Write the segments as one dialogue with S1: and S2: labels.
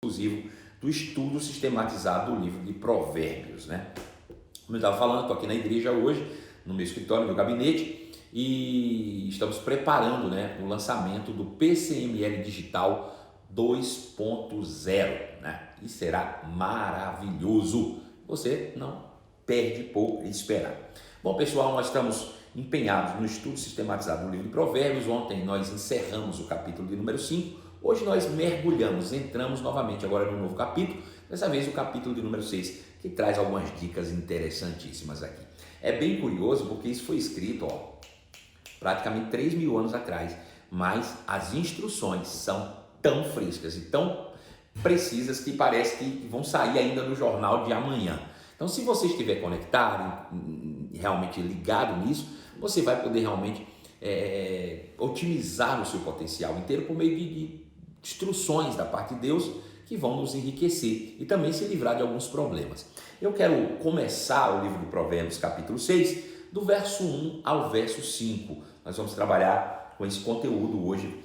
S1: Exclusivo do estudo sistematizado do livro de Provérbios, né? Como eu estava falando, estou aqui na igreja hoje, no meu escritório, no meu gabinete, e estamos preparando, né, o lançamento do PCML Digital 2.0, né? E será maravilhoso. Você não perde por esperar. Bom, pessoal, nós estamos empenhados no estudo sistematizado do livro de Provérbios. Ontem nós encerramos o capítulo de número 5. Hoje nós mergulhamos, entramos novamente agora no novo capítulo, dessa vez o capítulo de número 6, que traz algumas dicas interessantíssimas aqui. É bem curioso porque isso foi escrito, praticamente 3.000 anos atrás, mas as instruções são tão frescas e tão precisas que parece que vão sair ainda no jornal de amanhã. Então, se você estiver conectado, realmente ligado nisso, você vai poder realmente otimizar o seu potencial inteiro por meio de instruções da parte de Deus que vão nos enriquecer e também se livrar de alguns problemas. Eu quero começar o livro de Provérbios, capítulo 6, do verso 1 ao verso 5. Nós vamos trabalhar com esse conteúdo hoje,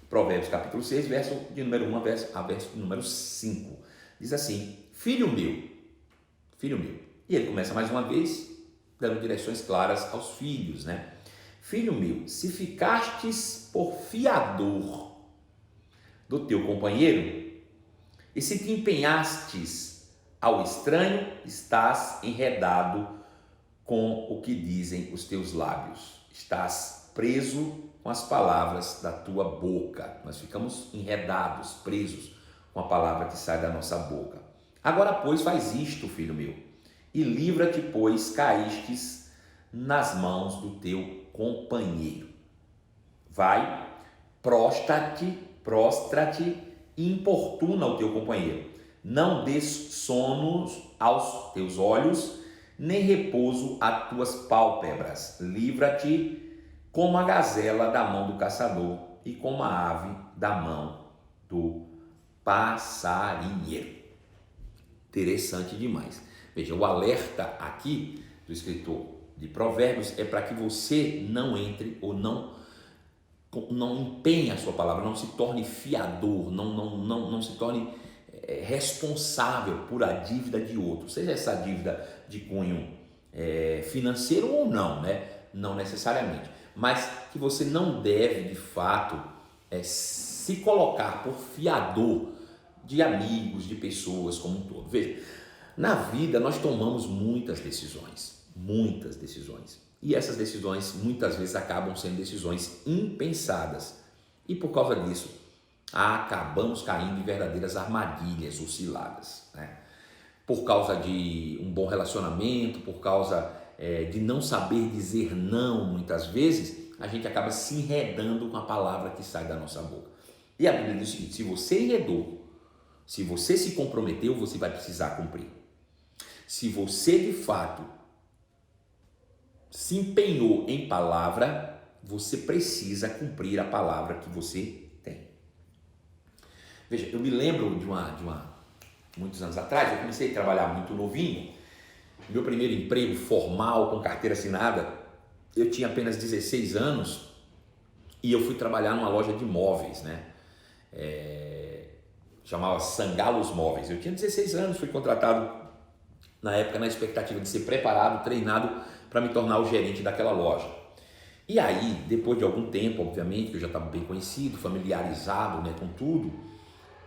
S1: Provérbios, capítulo 6, verso de número 1 a verso de número 5. Diz assim: filho meu. E ele começa mais uma vez dando direções claras aos filhos, né? Filho meu, se ficastes por fiador do teu companheiro, e se te empenhastes ao estranho, estás enredado com o que dizem os teus lábios. Estás preso com as palavras da tua boca. Nós ficamos enredados, presos com a palavra que sai da nossa boca. Agora, pois, faz isto, filho meu, e livra-te, pois caístes nas mãos do teu companheiro. Vai, prostra-te e importuna o teu companheiro. Não des sono aos teus olhos, nem repouso às tuas pálpebras. Livra-te como a gazela da mão do caçador e como a ave da mão do passarinheiro. Interessante demais. Veja, o alerta aqui do escritor de Provérbios é para que você não entre ou não empenhe a sua palavra, não se torne fiador, não se torne responsável por a dívida de outro, seja essa dívida de cunho financeiro ou não, né? Não necessariamente, mas que você não deve de fato se colocar por fiador de amigos, de pessoas como um todo. Veja, na vida nós tomamos muitas decisões. E essas decisões muitas vezes acabam sendo decisões impensadas. E por causa disso, acabamos caindo em verdadeiras armadilhas ou ciladas, né? Por causa de um bom relacionamento, por causa de não saber dizer não muitas vezes, a gente acaba se enredando com a palavra que sai da nossa boca. E a Bíblia diz o seguinte: se você enredou, se você se comprometeu, você vai precisar cumprir. Se você de fato se empenhou em palavra, você precisa cumprir a palavra que você tem. Veja, eu me lembro de muitos anos atrás, eu comecei a trabalhar muito novinho. Meu primeiro emprego formal, com carteira assinada, eu tinha apenas 16 anos e eu fui trabalhar numa loja de móveis, né? Chamava Sangalos Móveis. Eu tinha 16 anos, fui contratado na época na expectativa de ser preparado, treinado para me tornar o gerente daquela loja. E aí, depois de algum tempo, obviamente, que eu já estava bem conhecido, familiarizado, né, com tudo,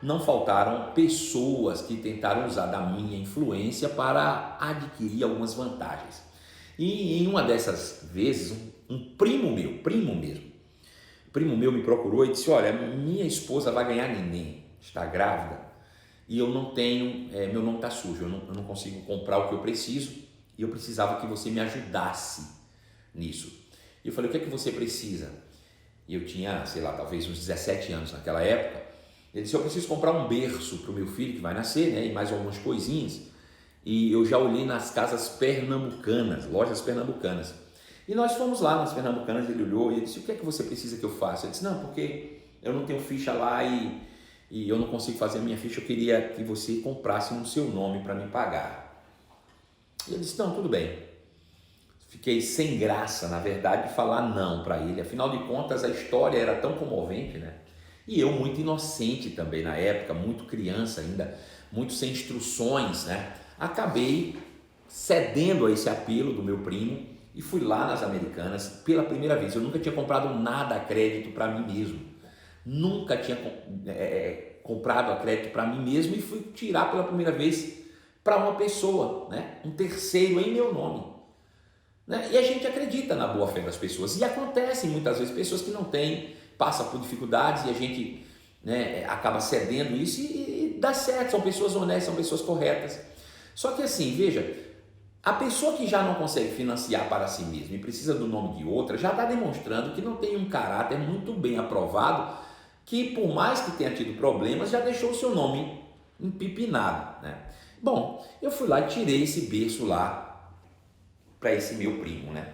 S1: não faltaram pessoas que tentaram usar da minha influência para adquirir algumas vantagens. E em uma dessas vezes, um primo meu me procurou e disse: olha, minha esposa vai ganhar neném, está grávida, e eu não tenho, meu nome está sujo, eu não consigo comprar o que eu preciso, e eu precisava que você me ajudasse nisso. E eu falei: o que é que você precisa? E eu tinha, sei lá, talvez uns 17 anos naquela época. Ele disse: eu preciso comprar um berço para o meu filho que vai nascer, né, e mais algumas coisinhas. E eu já olhei nas casas pernambucanas, lojas pernambucanas. E nós fomos lá nas pernambucanas, ele olhou e disse: o que é que você precisa que eu faça? Eu disse: não, porque eu não tenho ficha lá e eu não consigo fazer a minha ficha, eu queria que você comprasse no seu nome para me pagar. E ele disse: não, tudo bem. fiquei sem graça, na verdade, de falar não para ele. Afinal de contas, a história era tão comovente, né? E eu muito inocente também na época, muito criança ainda, muito sem instruções, né? Acabei cedendo a esse apelo do meu primo e fui lá nas Americanas pela primeira vez. Eu nunca tinha comprado nada a crédito para mim mesmo. Nunca tinha comprado a crédito para mim mesmo e fui tirar pela primeira vez para uma pessoa, né? Um terceiro em meu nome. Né? E a gente acredita na boa fé das pessoas. E acontecem muitas vezes pessoas que não têm, passam por dificuldades e a gente, né, acaba cedendo isso e dá certo. São pessoas honestas, são pessoas corretas. Só que assim, veja, a pessoa que já não consegue financiar para si mesma e precisa do nome de outra, já está demonstrando que não tem um caráter muito bem aprovado, que por mais que tenha tido problemas, já deixou o seu nome empipinado, né? Bom, eu fui lá e tirei esse berço lá para esse meu primo, né?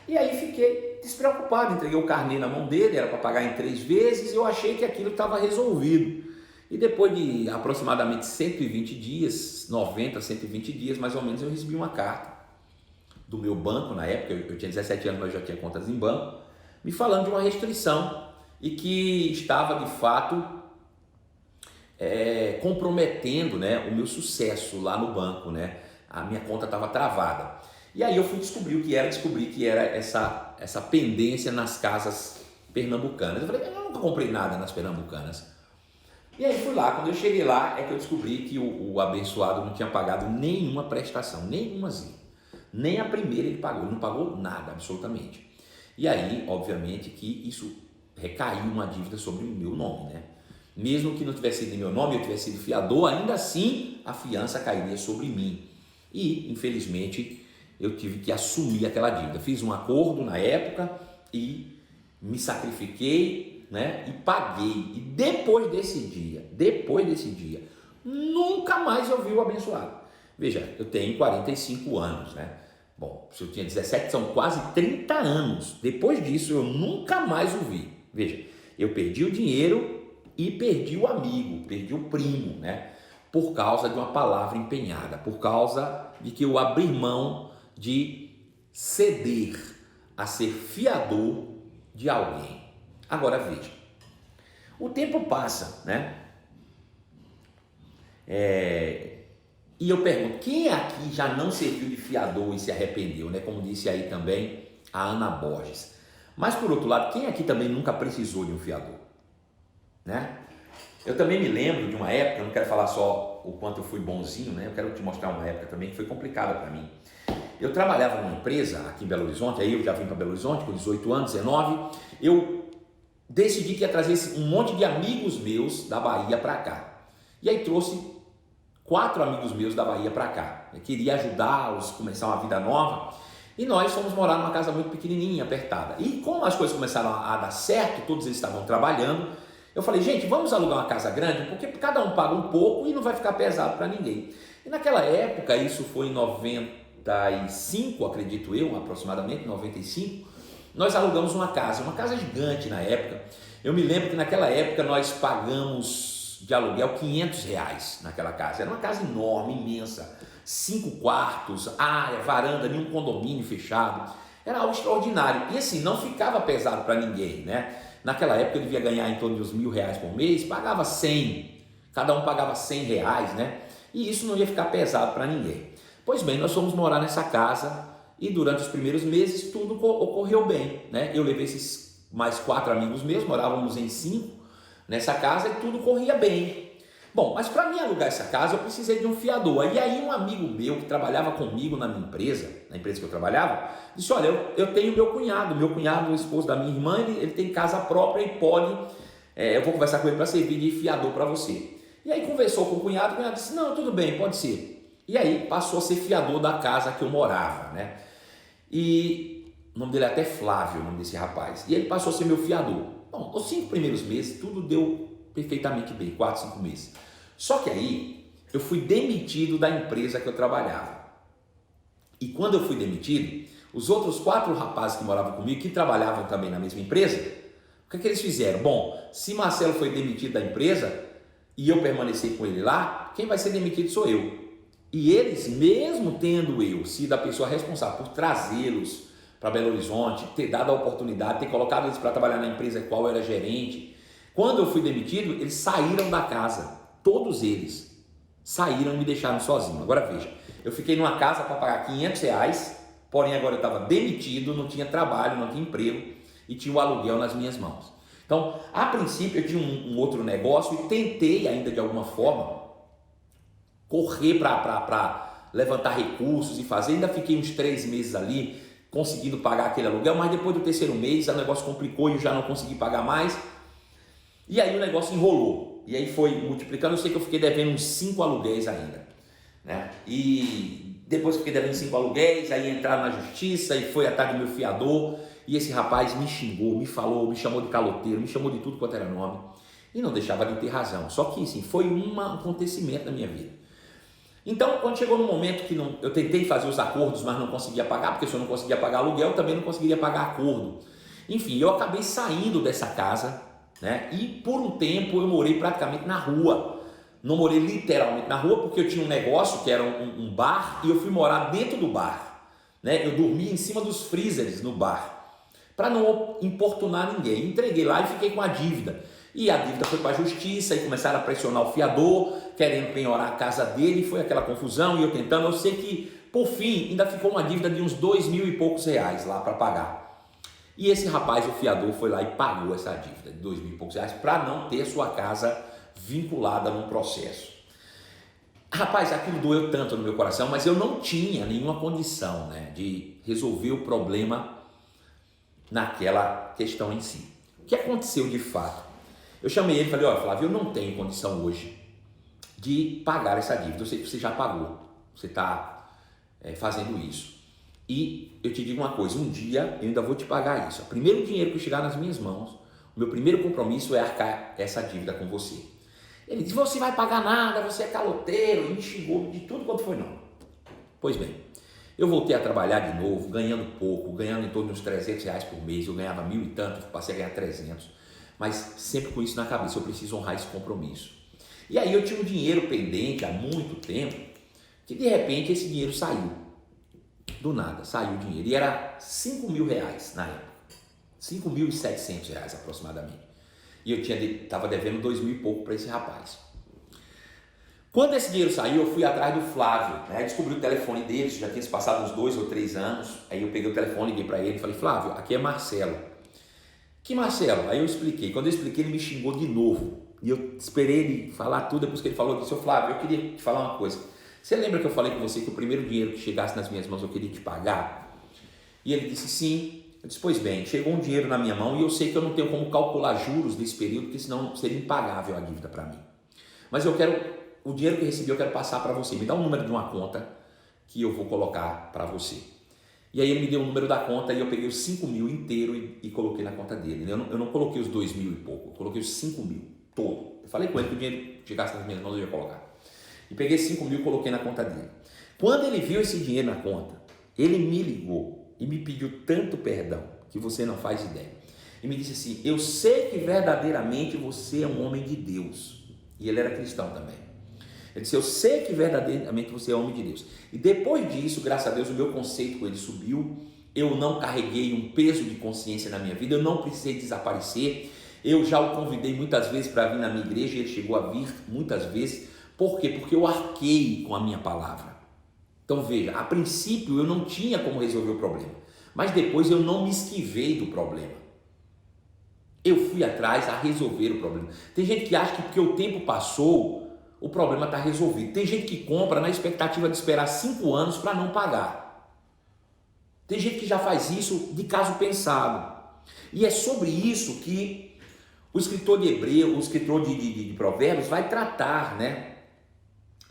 S1: E aí fiquei despreocupado, entreguei o carnê na mão dele, era para pagar em 3 vezes, eu achei que aquilo estava resolvido. E depois de aproximadamente 120 dias, 90, 120 dias mais ou menos, eu recebi uma carta do meu banco, na época eu tinha 17 anos, mas já tinha contas em banco, me falando de uma restrição e que estava de fato comprometendo, né, o meu sucesso lá no banco, né? A minha conta estava travada. E aí eu fui descobrir essa pendência nas casas pernambucanas. Eu falei, eu nunca comprei nada nas pernambucanas. E aí fui lá, quando eu cheguei lá, é que eu descobri que o abençoado não tinha pagado nenhuma prestação, nenhumazinha. Nem a primeira ele pagou, ele não pagou nada, absolutamente. E aí, obviamente, que isso recaiu uma dívida sobre o meu nome, né? Mesmo que não tivesse sido em meu nome, eu tivesse sido fiador, ainda assim a fiança cairia sobre mim. E, infelizmente, eu tive que assumir aquela dívida. Fiz um acordo na época e me sacrifiquei, né? E paguei. E depois desse dia, nunca mais eu vi o abençoado. Veja, eu tenho 45 anos, né? Bom, se eu tinha 17, são quase 30 anos. Depois disso, eu nunca mais o vi. Veja, eu perdi o dinheiro e perdi o amigo, perdi o primo, né? Por causa de uma palavra empenhada, por causa de que eu abri mão de ceder a ser fiador de alguém. Agora veja, o tempo passa, né? E eu pergunto, quem aqui já não serviu de fiador e se arrependeu, né? Como disse aí também a Ana Borges. Mas por outro lado, quem aqui também nunca precisou de um fiador, né? Eu também me lembro de uma época, eu não quero falar só o quanto eu fui bonzinho, né? Eu quero te mostrar uma época também que foi complicada para mim. Eu trabalhava numa empresa aqui em Belo Horizonte, aí eu já vim para Belo Horizonte com 18 anos, 19, eu decidi que ia trazer um monte de amigos meus da Bahia para cá. E aí trouxe 4 amigos meus da Bahia para cá. Eu queria ajudá-los a começar uma vida nova. E nós fomos morar numa casa muito pequenininha, apertada. E como as coisas começaram a dar certo, todos eles estavam trabalhando, eu falei, gente, vamos alugar uma casa grande, porque cada um paga um pouco e não vai ficar pesado para ninguém. E naquela época, isso foi em 95, acredito eu, aproximadamente, 95, nós alugamos uma casa gigante na época. Eu me lembro que naquela época nós pagamos de aluguel R$500 naquela casa. Era uma casa enorme, imensa, 5 quartos, área, varanda, nenhum condomínio fechado. Era algo extraordinário. E assim, não ficava pesado para ninguém, né? Naquela época eu devia ganhar em torno de uns R$1.000 por mês, pagava 100, cada um pagava R$100, né? E isso não ia ficar pesado para ninguém. Pois bem, nós fomos morar nessa casa e durante os primeiros meses tudo ocorreu bem, né? Eu levei esses mais 4 amigos meus, morávamos em 5 nessa casa e tudo corria bem. Bom, mas para mim alugar essa casa eu precisei de um fiador. E aí um amigo meu que trabalhava comigo na minha empresa, na empresa que eu trabalhava, disse, olha, eu tenho meu cunhado, o esposo da minha irmã, ele tem casa própria e pode, eu vou conversar com ele para servir de fiador para você. E aí conversou com o cunhado disse, não, tudo bem, pode ser. E aí passou a ser fiador da casa que eu morava, né? E o nome dele é até Flávio, o nome desse rapaz. E ele passou a ser meu fiador. Bom, os 5 primeiros meses tudo deu perfeitamente bem, 4, 5 meses. Só que aí eu fui demitido da empresa que eu trabalhava. E quando eu fui demitido, os outros 4 rapazes que moravam comigo, que trabalhavam também na mesma empresa, o que eles fizeram? Bom, se Marcelo foi demitido da empresa e eu permanecer com ele lá, quem vai ser demitido sou eu. E eles, mesmo tendo eu sido a pessoa responsável por trazê-los para Belo Horizonte, ter dado a oportunidade, ter colocado eles para trabalhar na empresa qual eu era gerente, quando eu fui demitido, eles saíram da casa, todos eles saíram e me deixaram sozinho. Agora veja, eu fiquei numa casa para pagar R$ 500, porém agora eu estava demitido, não tinha trabalho, não tinha emprego e tinha o aluguel nas minhas mãos. Então, a princípio eu tinha um outro negócio e tentei ainda de alguma forma correr para levantar recursos e fazer. Ainda fiquei uns 3 meses ali conseguindo pagar aquele aluguel, mas depois do terceiro mês o negócio complicou e eu já não consegui pagar mais. E aí o negócio enrolou. E aí foi multiplicando. Eu sei que eu fiquei devendo uns 5 aluguéis ainda, né? E depois que fiquei devendo 5 aluguéis, aí entraram na justiça e foi atrás do meu fiador. E esse rapaz me xingou, me falou, me chamou de caloteiro, me chamou de tudo quanto era nome. E não deixava de ter razão. Só que, assim, foi um acontecimento na minha vida. Então, quando chegou no momento que eu tentei fazer os acordos, mas não conseguia pagar, porque se eu não conseguia pagar aluguel, eu também não conseguiria pagar acordo. Enfim, eu acabei saindo dessa casa, né? E por um tempo eu morei praticamente na rua. Não morei literalmente na rua, porque eu tinha um negócio que era um bar e eu fui morar dentro do bar, né? Eu dormia em cima dos freezers no bar, para não importunar ninguém. Entreguei lá e fiquei com a dívida. E a dívida foi para a justiça e começaram a pressionar o fiador, querendo penhorar a casa dele, foi aquela confusão e eu tentando. Eu sei que, por fim, ainda ficou uma dívida de uns R$2.000 e poucos lá para pagar. E esse rapaz, o fiador, foi lá e pagou essa dívida de R$2.000 e poucos para não ter sua casa vinculada num processo. Rapaz, aquilo doeu tanto no meu coração, mas eu não tinha nenhuma condição, né, de resolver o problema naquela questão em si. O que aconteceu de fato? Eu chamei ele e falei: olha, Flávio, eu não tenho condição hoje de pagar essa dívida. Eu sei que você já pagou, você está fazendo isso. E eu te digo uma coisa, um dia eu ainda vou te pagar isso. O primeiro dinheiro que chegar nas minhas mãos, o meu primeiro compromisso é arcar essa dívida com você. Ele disse: você vai pagar nada, você é caloteiro, e me xingou de tudo quanto foi não. Pois bem, eu voltei a trabalhar de novo, ganhando pouco, ganhando em torno de uns R$300 por mês. Eu ganhava 1.000 e tanto, passei a ganhar 300. Mas sempre com isso na cabeça, eu preciso honrar esse compromisso. E aí eu tinha um dinheiro pendente há muito tempo, que de repente esse dinheiro saiu. Do nada, saiu o dinheiro. E era R$5.000 na época. R$5.700 aproximadamente. E eu estava devendo 2.000 e pouco para esse rapaz. Quando esse dinheiro saiu, eu fui atrás do Flávio, né? Descobri o telefone dele, já tinha se passado uns 2 ou 3 anos. Aí eu peguei o telefone, liguei para ele e falei: Flávio, aqui é Marcelo. Que Marcelo? Aí eu expliquei. Quando eu expliquei, ele me xingou de novo. E eu esperei ele falar tudo. Depois que ele falou, eu disse: ô Flávio, eu queria te falar uma coisa. Você lembra que eu falei com você que o primeiro dinheiro que chegasse nas minhas mãos eu queria te pagar? E ele disse: sim. Eu disse: pois bem, chegou um dinheiro na minha mão e eu sei que eu não tenho como calcular juros desse período, porque senão seria impagável a dívida para mim. Mas eu quero, o dinheiro que eu recebi eu quero passar para você. Me dá o número de uma conta que eu vou colocar para você. E aí ele me deu o número da conta e eu peguei os 5.000 inteiro e coloquei na conta dele. Eu não coloquei os 2.000 e pouco, eu coloquei os 5.000 todo. Eu falei com ele que o dinheiro chegasse nas minhas mãos eu ia colocar. E peguei 5.000 e coloquei na conta dele. Quando ele viu esse dinheiro na conta, ele me ligou e me pediu tanto perdão que você não faz ideia. E me disse assim: eu sei que verdadeiramente você é um homem de Deus. E ele era cristão também. Ele disse: eu sei que verdadeiramente você é homem de Deus. E depois disso, graças a Deus, o meu conceito com ele subiu. Eu não carreguei um peso de consciência na minha vida. Eu não precisei desaparecer. Eu já o convidei muitas vezes para vir na minha igreja. E ele chegou a vir muitas vezes. Por quê? Porque eu arquei com a minha palavra. Então veja, a princípio eu não tinha como resolver o problema. Mas depois eu não me esquivei do problema. Eu fui atrás a resolver o problema. Tem gente que acha que porque o tempo passou, o problema está resolvido. Tem gente que compra na expectativa de esperar 5 anos para não pagar. Tem gente que já faz isso de caso pensado. E é sobre isso que o escritor de Hebreus, o escritor de Provérbios vai tratar, né?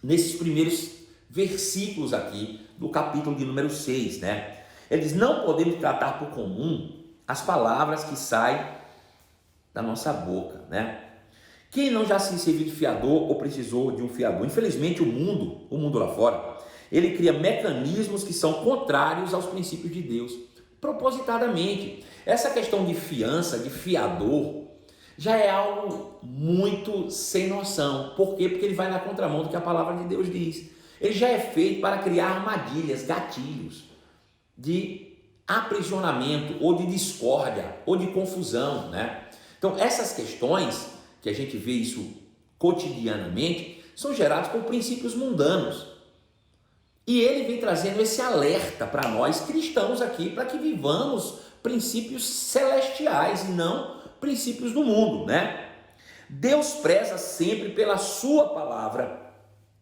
S1: Nesses primeiros versículos aqui do capítulo de número 6, né? Ele diz: não podemos tratar por comum as palavras que saem da nossa boca, né? Quem não já se serviu de fiador ou precisou de um fiador? Infelizmente o mundo lá fora, ele cria mecanismos que são contrários aos princípios de Deus, propositadamente. Essa questão de fiança, de fiador, já é algo muito sem noção. Por quê? Porque ele vai na contramão do que a palavra de Deus diz. Ele já é feito para criar armadilhas, gatilhos de aprisionamento, ou de discórdia, ou de confusão, né? Então, essas questões, que a gente vê isso cotidianamente, são geradas por princípios mundanos. E ele vem trazendo esse alerta para nós cristãos aqui, para que vivamos princípios celestiais e não princípios do mundo, né? Deus preza sempre pela sua palavra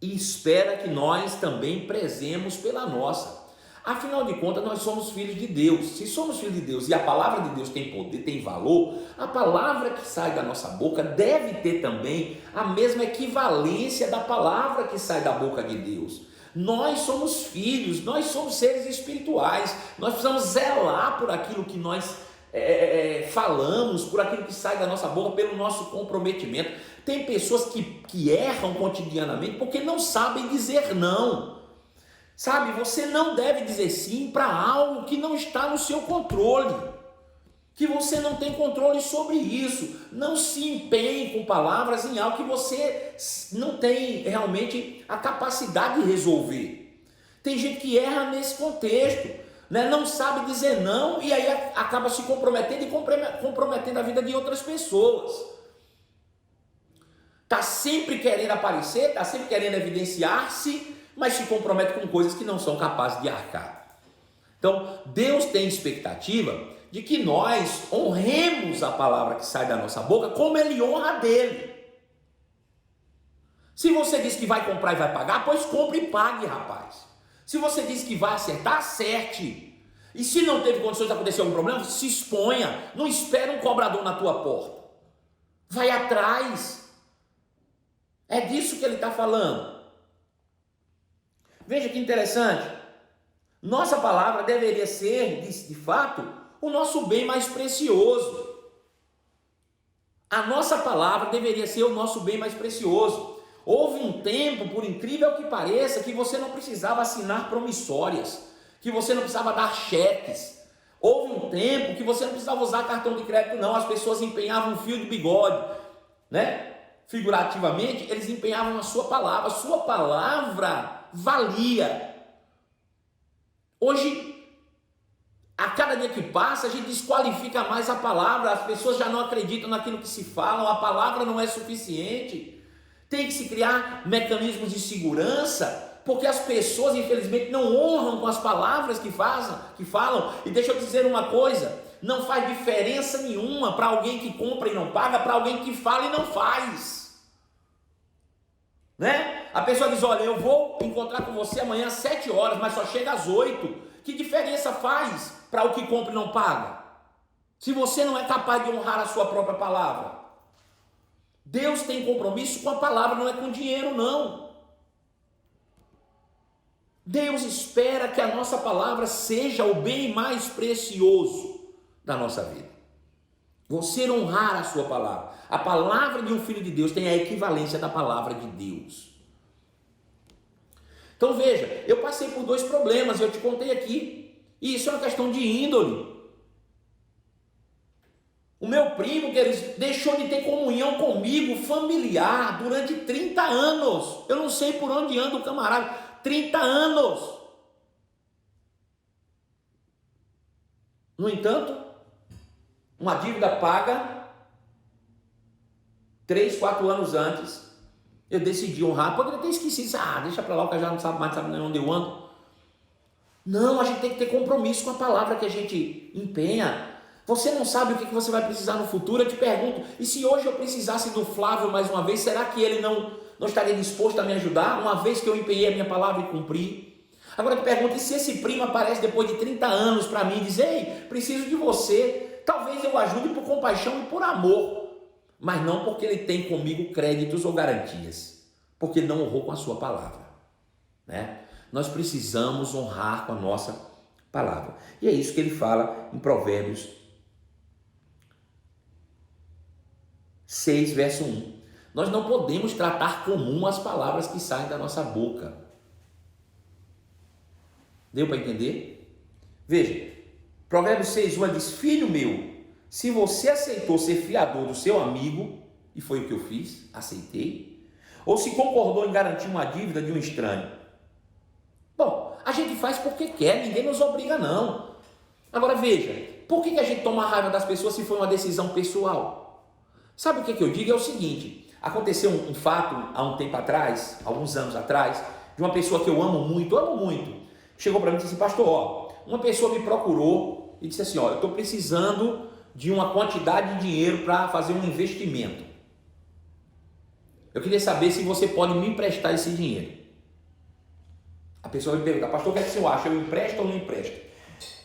S1: e espera que nós também prezemos pela nossa. Afinal de contas, nós somos filhos de Deus. Se somos filhos de Deus e a palavra de Deus tem poder, tem valor, a palavra que sai da nossa boca deve ter também a mesma equivalência da palavra que sai da boca de Deus. Nós somos filhos, nós somos seres espirituais, nós precisamos zelar por aquilo que nós falamos, por aquilo que sai da nossa boca, pelo nosso comprometimento. Tem pessoas que erram cotidianamente porque não sabem dizer não. Sabe, você não deve dizer sim para algo que não está no seu controle, que você não tem controle sobre isso. Não se empenhe com palavras em algo que você não tem realmente a capacidade de resolver. Tem gente que erra nesse contexto, né? Não sabe dizer não e aí acaba se comprometendo e comprometendo a vida de outras pessoas. Está sempre querendo aparecer, está sempre querendo evidenciar-se, mas se compromete com coisas que não são capazes de arcar. Então, Deus tem expectativa de que nós honremos a palavra que sai da nossa boca como Ele honra a dele. Se você diz que vai comprar e vai pagar, pois compre e pague, rapaz. Se você diz que vai acertar, acerte. E se não teve condições de acontecer algum problema, se exponha. Não espere um cobrador na tua porta. Vai atrás. É disso que ele está falando. Veja que interessante, nossa palavra deveria ser, de fato, o nosso bem mais precioso. A nossa palavra deveria ser o nosso bem mais precioso. Houve um tempo, por incrível que pareça, que você não precisava assinar promissórias, que você não precisava dar cheques. Houve um tempo que você não precisava usar cartão de crédito, não. As pessoas empenhavam um fio de bigode, né? Figurativamente, eles empenhavam a sua palavra. A sua palavra valia. Hoje, a cada dia que passa, a gente desqualifica mais a palavra. As pessoas já não acreditam naquilo que se fala. A palavra não é suficiente. Tem que se criar mecanismos de segurança, porque as pessoas, infelizmente, não honram com as palavras que falam. E deixa eu dizer uma coisa: não faz diferença nenhuma para alguém que compra e não paga, para alguém que fala e não faz. Né? A pessoa diz: olha, eu vou encontrar com você amanhã às 7 horas, mas só chega às 8. Que diferença faz para o que compra e não paga? Se você não é capaz de honrar a sua própria palavra. Deus tem compromisso com a palavra, não é com dinheiro, não. Deus espera que a nossa palavra seja o bem mais precioso da nossa vida. Você honrar a sua palavra. A palavra de um filho de Deus tem a equivalência da palavra de Deus. Então veja, eu passei por 2 problemas, eu te contei aqui. E isso é uma questão de índole. O meu primo, queridos, deixou de ter comunhão comigo, familiar, durante 30 anos. Eu não sei por onde anda o camarada. 30 anos. No entanto, uma dívida paga 3, 4 anos antes, eu decidi honrar. Poderia ter esquecido, deixa pra lá, o cara já não sabe mais, sabe nem onde eu ando. Não, a gente tem que ter compromisso com a palavra que a gente empenha. Você não sabe o que você vai precisar no futuro. Eu te pergunto, e se hoje eu precisasse do Flávio mais uma vez, será que ele não estaria disposto a me ajudar, uma vez que eu empenhei a minha palavra e cumpri? Agora eu te pergunto, e se esse primo aparece depois de 30 anos para mim e diz: ei, preciso de você, talvez eu ajude por compaixão e por amor, mas não porque ele tem comigo créditos ou garantias, porque não honrou com a sua palavra, né? Nós precisamos honrar com a nossa palavra, e é isso que ele fala em Provérbios 6, verso 1. Nós não podemos tratar comum as palavras que saem da nossa boca. Deu para entender? Veja, Provérbios 6, 1 diz: filho meu, se você aceitou ser fiador do seu amigo, e foi o que eu fiz, aceitei, ou se concordou em garantir uma dívida de um estranho, A gente faz porque quer, ninguém nos obriga não. Agora veja, por que a gente toma raiva das pessoas se for uma decisão pessoal? Sabe o que eu digo? É o seguinte, aconteceu um fato há um tempo atrás, alguns anos atrás, de uma pessoa que eu amo muito, chegou para mim e disse assim, pastor, ó, uma pessoa me procurou e disse assim, ó, eu estou precisando de uma quantidade de dinheiro para fazer um investimento. Eu queria saber se você pode me emprestar esse dinheiro. A pessoa me pergunta, pastor, o que é que você acha? Eu empresto ou não empresto?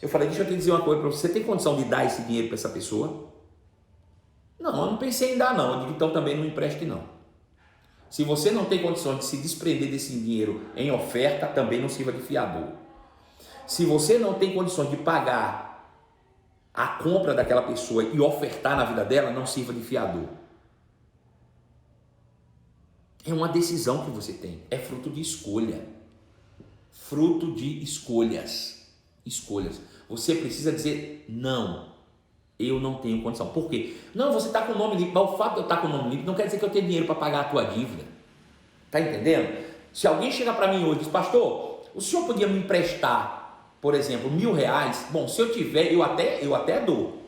S1: Eu falei, deixa eu te dizer uma coisa para você, você tem condição de dar esse dinheiro para essa pessoa? Não, eu não pensei em dar não, eu digo, então também não empreste não. Se você não tem condições de se desprender desse dinheiro em oferta, também não sirva de fiador. Se você não tem condições de pagar a compra daquela pessoa e ofertar na vida dela, não sirva de fiador. É uma decisão que você tem, é fruto de escolha. Fruto de escolhas. Escolhas. Você precisa dizer, não, eu não tenho condição. Por quê? Não, você está com o nome limpo, mas o fato de eu estar com o nome limpo não quer dizer que eu tenho dinheiro para pagar a tua dívida. Está entendendo? Se alguém chegar para mim hoje e diz, pastor, o senhor podia me emprestar, por exemplo, R$1.000? Bom, se eu tiver, eu até dou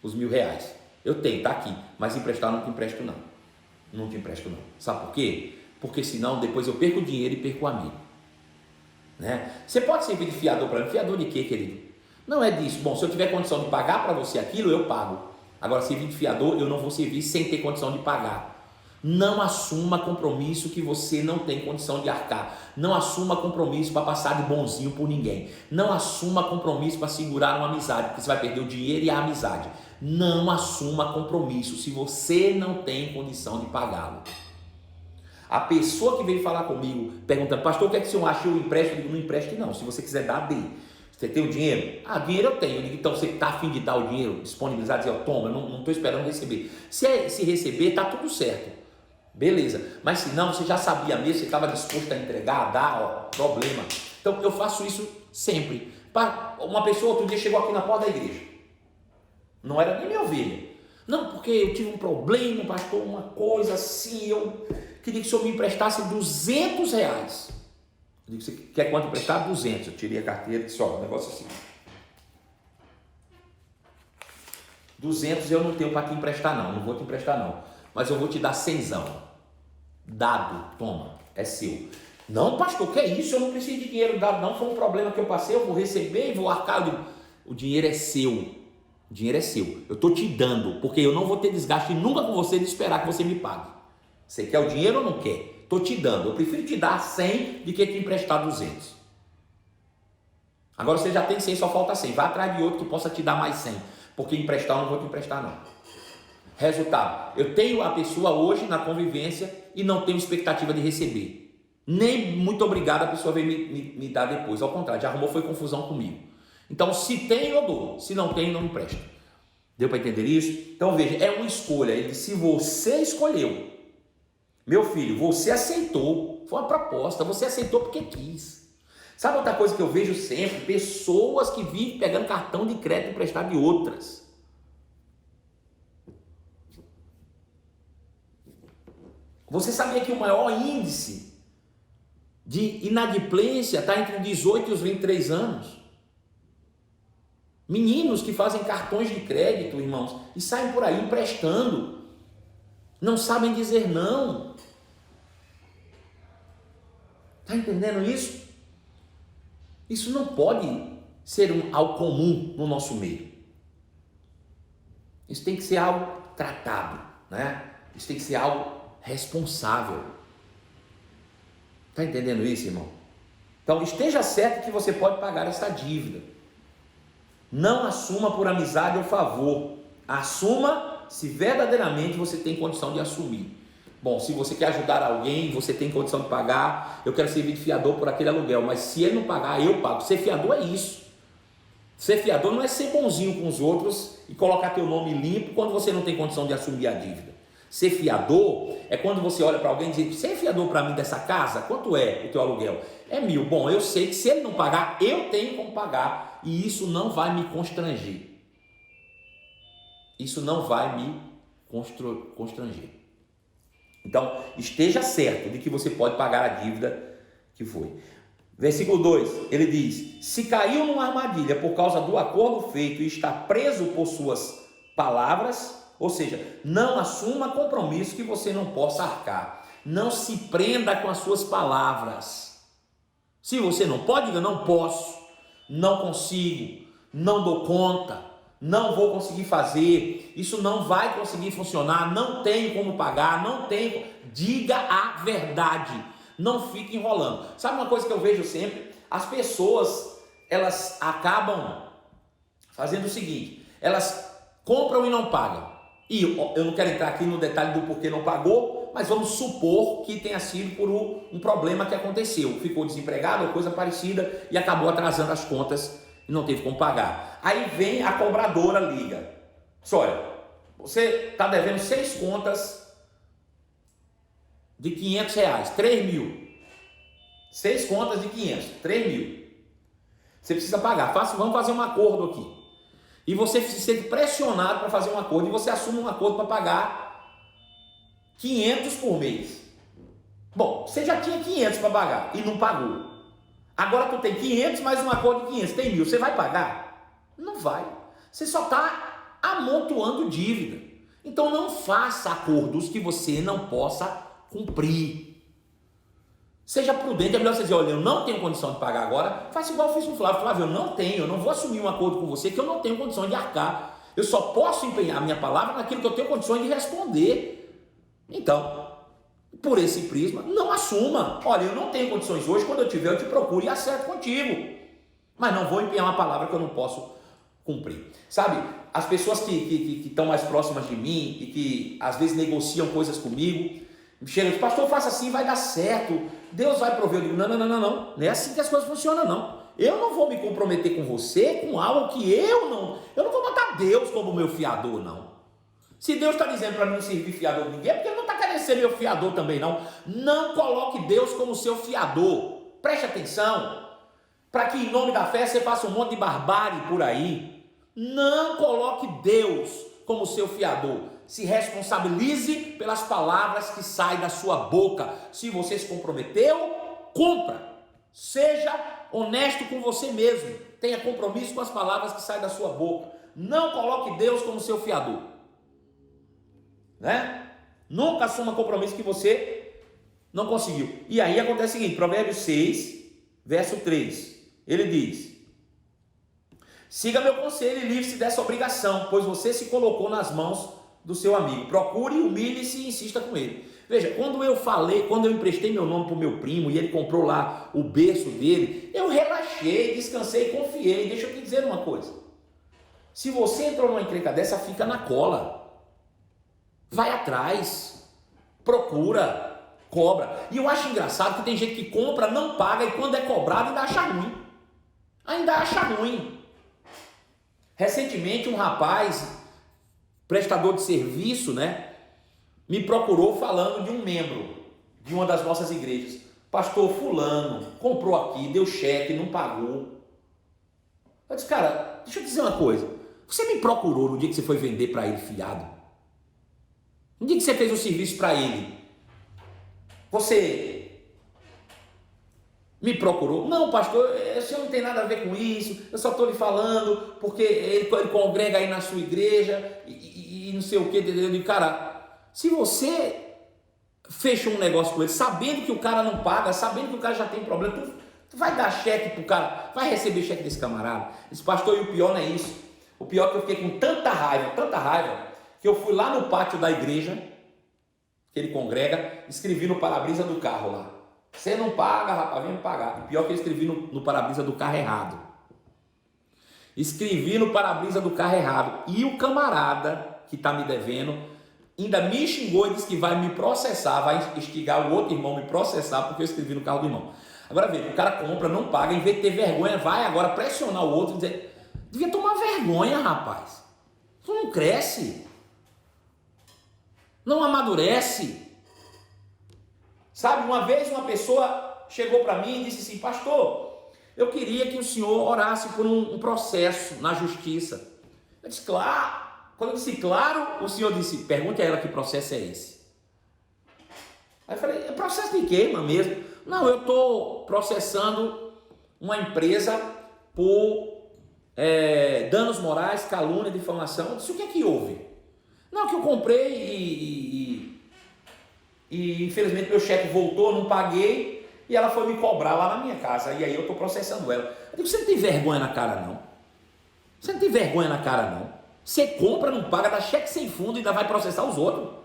S1: os R$1.000. Eu tenho, está aqui, mas emprestar eu não te empresto não. Não te empresto não. Sabe por quê? Porque senão depois eu perco o dinheiro e perco o amigo. Né? Você pode servir de fiador para mim. Fiador de quê, querido? Não é disso. Bom, se eu tiver condição de pagar para você aquilo, eu pago. Agora, servir de fiador, eu não vou servir sem ter condição de pagar. Não assuma compromisso que você não tem condição de arcar. Não assuma compromisso para passar de bonzinho por ninguém. Não assuma compromisso para segurar uma amizade, porque você vai perder o dinheiro e a amizade. Não assuma compromisso se você não tem condição de pagá-lo. A pessoa que veio falar comigo, perguntando, pastor, o que é que o senhor acha? Eu empresto? Eu digo, não empreste não. Se você quiser dar, dê. Você tem o dinheiro? Ah, dinheiro eu tenho. Eu digo, então você está afim de dar o dinheiro, disponibilizar, dizer, ó, toma, eu não estou esperando receber. Se receber, está tudo certo. Beleza. Mas se não, você já sabia mesmo, você estava disposto a entregar, a dar, ó, problema. Então eu faço isso sempre. Uma pessoa outro dia chegou aqui na porta da igreja. Não era nem minha ovelha. Não, porque eu tive um problema, pastor, uma coisa assim, eu queria que o senhor me emprestasse R$200. Eu disse, você quer quanto emprestar? 200. Eu tirei a carteira e disse, ó, um negócio assim. 200 eu não tenho para te emprestar não vou te emprestar não. Mas eu vou te dar 100zão. Dado, toma, é seu. Não, pastor, que é isso? Eu não preciso de dinheiro dado não, foi um problema que eu passei, eu vou receber e vou arcar. O dinheiro é seu. O dinheiro é seu. Eu estou te dando, porque eu não vou ter desgaste nunca com você de esperar que você me pague. Você quer o dinheiro ou não quer? Estou te dando. Eu prefiro te dar 100 do que te emprestar 200. Agora você já tem 100, só falta 100. Vai atrás de outro que possa te dar mais 100. Porque emprestar eu não vou te emprestar não. Resultado, eu tenho a pessoa hoje na convivência e não tenho expectativa de receber. Nem muito obrigado a pessoa veio me dar depois. Ao contrário, já arrumou, foi confusão comigo. Então, se tem, eu dou. Se não tem, não empresto. Deu para entender isso? Então, veja, é uma escolha. Ele disse, se você escolheu, meu filho, você aceitou. Foi uma proposta, você aceitou porque quis. Sabe outra coisa que eu vejo sempre? Pessoas que vivem pegando cartão de crédito emprestado de outras. Você sabia que o maior índice de inadimplência está entre os 18 e os 23 anos? Meninos que fazem cartões de crédito, irmãos, e saem por aí emprestando. Não sabem dizer não. Está entendendo isso? Isso não pode ser algo comum no nosso meio. Isso tem que ser algo tratado, né? Isso tem que ser algo responsável. Está entendendo isso, irmão? Então, esteja certo que você pode pagar essa dívida. Não assuma por amizade ou favor. Assuma se verdadeiramente você tem condição de assumir. Bom, se você quer ajudar alguém, você tem condição de pagar, eu quero servir de fiador por aquele aluguel, mas se ele não pagar, eu pago. Ser fiador é isso. Ser fiador não é ser bonzinho com os outros e colocar teu nome limpo quando você não tem condição de assumir a dívida. Ser fiador é quando você olha para alguém e diz, você é fiador para mim dessa casa? Quanto é o teu aluguel? É 1.000. Bom, eu sei que se ele não pagar, eu tenho como pagar e isso não vai me constranger. Isso não vai me constranger. Então, esteja certo de que você pode pagar a dívida que foi. Versículo 2, ele diz: se caiu numa armadilha por causa do acordo feito e está preso por suas palavras, ou seja, não assuma compromisso que você não possa arcar. Não se prenda com as suas palavras. Se você não pode, diga: não posso, não consigo, não dou conta, não vou conseguir fazer, isso não vai conseguir funcionar, não tenho como pagar, não tenho. Diga a verdade. Não fique enrolando. Sabe uma coisa que eu vejo sempre? As pessoas, elas acabam fazendo o seguinte: elas compram e não pagam. E eu não quero entrar aqui no detalhe do porquê não pagou, mas vamos supor que tenha sido por um problema que aconteceu. Ficou desempregado ou coisa parecida e acabou atrasando as contas e não teve como pagar. Aí vem a cobradora, liga: olha, você está devendo 6 contas de R$500, 3 mil. 6 contas de 500, 3 mil. Você precisa pagar. Vamos fazer um acordo aqui. E você se sente pressionado para fazer um acordo, e você assume um acordo para pagar 500 por mês. Bom, você já tinha 500 para pagar e não pagou. Agora tu tem 500 mais um acordo de 500, tem 1.000. Você vai pagar? Não vai. Você só está amontoando dívida. Então não faça acordos que você não possa cumprir. Seja prudente. É melhor você dizer: olha, eu não tenho condição de pagar agora. Faça igual eu fiz com o Flávio. Flávio, eu não tenho, eu não vou assumir um acordo com você que eu não tenho condição de arcar. Eu só posso empenhar a minha palavra naquilo que eu tenho condições de responder. Então, por esse prisma, não assuma. Olha, eu não tenho condições hoje, quando eu tiver eu te procuro e acerto contigo. Mas não vou empenhar uma palavra que eu não posso cumprir. Sabe, as pessoas que estão mais próximas de mim e que às vezes negociam coisas comigo, chega e diz: pastor, faça assim, vai dar certo, Deus vai prover. Eu digo: não é assim que as coisas funcionam, não. Eu não vou me comprometer com você com algo que eu não vou botar Deus como meu fiador, não. Se Deus está dizendo para mim não servir fiador de ninguém, é porque Ele não está querendo ser meu fiador também, não. Não coloque Deus como seu fiador. Preste atenção, para que em nome da fé você faça um monte de barbárie por aí. Não coloque Deus como seu fiador. Se responsabilize pelas palavras que saem da sua boca. Se você se comprometeu, cumpra. Seja honesto com você mesmo. Tenha compromisso com as palavras que saem da sua boca. Não coloque Deus como seu fiador, né? Nunca assuma compromisso que você não conseguiu. E aí acontece o seguinte: Provérbios 6, verso 3. Ele diz: siga meu conselho e livre-se dessa obrigação, pois você se colocou nas mãos do seu amigo. Procure, humilhe-se e insista com ele. Veja, quando eu emprestei meu nome para o meu primo e ele comprou lá o berço dele, eu relaxei, descansei, confiei. Deixa eu te dizer uma coisa: se você entrou numa encrenca dessa, fica na cola, vai atrás, procura, cobra. E eu acho engraçado que tem gente que compra, não paga, e quando é cobrado ainda acha ruim. Recentemente um rapaz, prestador de serviço, né, me procurou falando de um membro de uma das nossas igrejas. Pastor, fulano comprou aqui, deu cheque, não pagou. Eu disse: cara, deixa eu dizer uma coisa. Você me procurou no dia que você foi vender para ele fiado? No dia que você fez o serviço para ele, você me procurou? Não, pastor, o senhor não tem nada a ver com isso, eu só estou lhe falando porque ele congrega aí na sua igreja e não sei o que. Eu digo: cara, se você fecha um negócio com ele, sabendo que o cara não paga, sabendo que o cara já tem problema, tu vai dar cheque pro cara, vai receber cheque desse camarada? Esse pastor, e o pior não é isso. O pior é que eu fiquei com tanta raiva, que eu fui lá no pátio da igreja que ele congrega, escrevi no para-brisa do carro lá: você não paga, rapaz, vem me pagar. E pior que eu escrevi no para-brisa do carro errado. Escrevi no para-brisa do carro errado. E o camarada que está me devendo ainda me xingou e disse que vai me processar, vai instigar o outro irmão a me processar porque eu escrevi no carro do irmão. Agora veja, o cara compra, não paga, em vez de ter vergonha, vai agora pressionar o outro e dizer: devia tomar vergonha, rapaz. Tu não cresce, não amadurece. Sabe, uma vez uma pessoa chegou para mim e disse assim: pastor, eu queria que o senhor orasse por um processo na justiça. Eu disse: claro. Quando eu disse claro, o senhor disse: pergunte a ela que processo é esse. Aí eu falei: é processo de quê, irmã, mesmo? Não, eu estou processando uma empresa por danos morais, calúnia, difamação. Eu disse, o que é que houve? Não, que eu comprei e infelizmente meu cheque voltou, não paguei e ela foi me cobrar lá na minha casa e aí eu estou processando ela. Eu digo, você não tem vergonha na cara não? Você não tem vergonha na cara não? Você compra, não paga, dá cheque sem fundo e ainda vai processar os outros?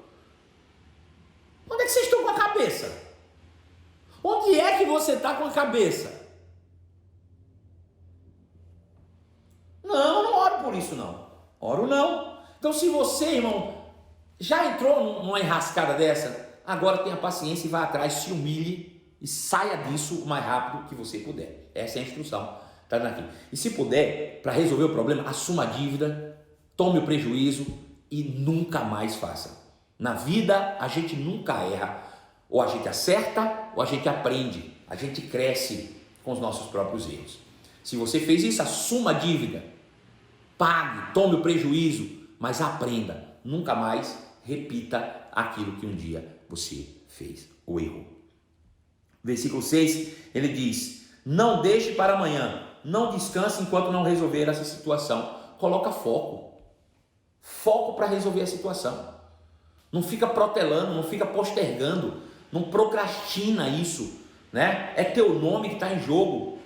S1: Onde é que vocês estão com a cabeça? Onde é que você está com a cabeça? Não, não oro por isso não. Oro não. Então se você, irmão, já entrou numa enrascada dessa, agora tenha paciência e vá atrás, se humilhe e saia disso o mais rápido que você puder. Essa é a instrução. Tá aqui. E se puder, para resolver o problema, assuma a dívida, tome o prejuízo e nunca mais faça. Na vida a gente nunca erra. Ou a gente acerta ou a gente aprende. A gente cresce com os nossos próprios erros. Se você fez isso, assuma a dívida, pague, tome o prejuízo, mas aprenda. Nunca mais repita aquilo que um dia você fez ou errou. Versículo 6, ele diz, não deixe para amanhã, não descanse enquanto não resolver essa situação. Coloca foco. Foco para resolver a situação. Não fica protelando, não fica postergando, não procrastina isso, né? É teu nome que está em jogo,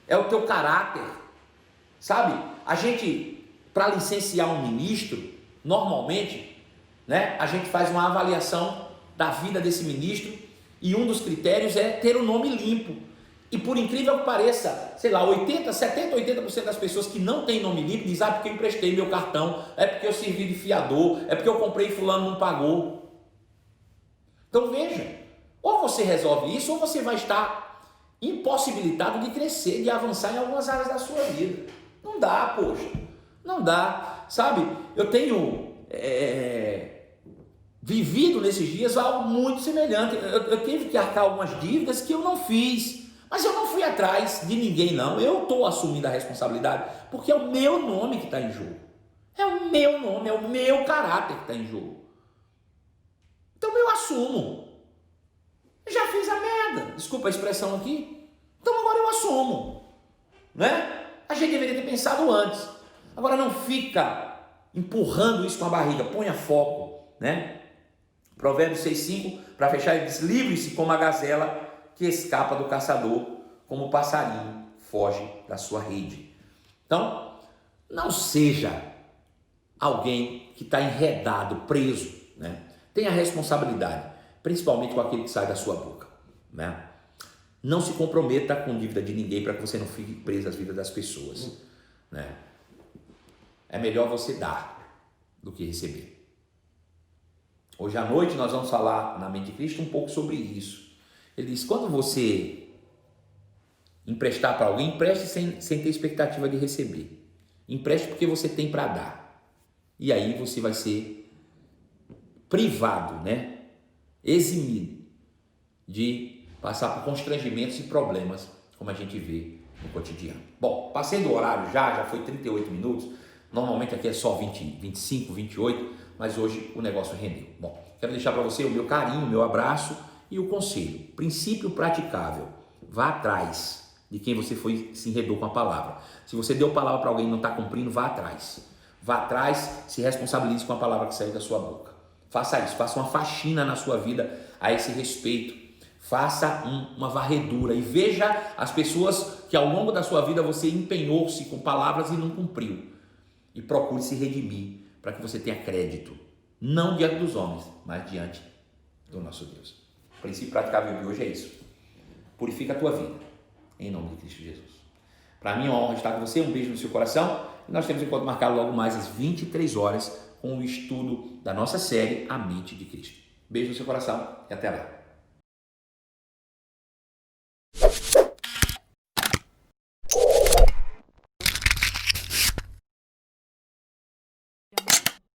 S1: é o teu caráter, sabe? A gente, para licenciar um ministro, normalmente, né? A gente faz uma avaliação da vida desse ministro e um dos critérios é ter o nome limpo. E por incrível que pareça, sei lá, 80% das pessoas que não têm nome limpo dizem, porque eu emprestei meu cartão, é porque eu servi de fiador, é porque eu comprei e fulano não pagou. Então veja, ou você resolve isso, ou você vai estar impossibilitado de crescer, de avançar em algumas áreas da sua vida. Não dá, poxa, não dá, sabe? Eu tenho vivido nesses dias algo muito semelhante. Eu tive que arcar algumas dívidas que eu não fiz. Mas eu não fui atrás de ninguém não, eu estou assumindo a responsabilidade, porque é o meu nome que está em jogo, é o meu nome, é o meu caráter que está em jogo. Então eu assumo, eu já fiz a merda, desculpa a expressão aqui, então agora eu assumo, né? A gente deveria ter pensado antes, agora não fica empurrando isso com a barriga, ponha foco, né? Provérbios 6,5, para fechar, ele diz, livre-se como a gazela que escapa do caçador, como o passarinho foge da sua rede. Então, não seja alguém que está enredado, preso, né? Tenha responsabilidade, principalmente com aquilo que sai da sua boca, né? Não se comprometa com dívida de ninguém para que você não fique preso às vidas das pessoas, né? É melhor você dar do que receber. Hoje à noite nós vamos falar na Mente de Cristo um pouco sobre isso. Ele diz, quando você emprestar para alguém, empreste sem ter expectativa de receber. Empreste porque você tem para dar. E aí você vai ser privado, né? Eximido de passar por constrangimentos e problemas, como a gente vê no cotidiano. Bom, passei do horário já foi 38 minutos. Normalmente aqui é só 20, 25, 28, mas hoje o negócio rendeu. Bom, quero deixar para você o meu carinho, o meu abraço e o conselho, princípio praticável, vá atrás de quem você se enredou com a palavra. Se você deu palavra para alguém e não está cumprindo, vá atrás, se responsabilize com a palavra que saiu da sua boca. Faça isso, faça uma faxina na sua vida a esse respeito, faça uma varredura e veja as pessoas que ao longo da sua vida você empenhou-se com palavras e não cumpriu, e procure se redimir para que você tenha crédito, não diante dos homens, mas diante do nosso Deus. O princípio praticável de hoje é isso. Purifica a tua vida, em nome de Cristo Jesus. Para mim é uma honra estar com você, um beijo no seu coração. E nós temos um encontro marcado logo mais às 23 horas com o estudo da nossa série A Mente de Cristo. Beijo no seu coração e até lá.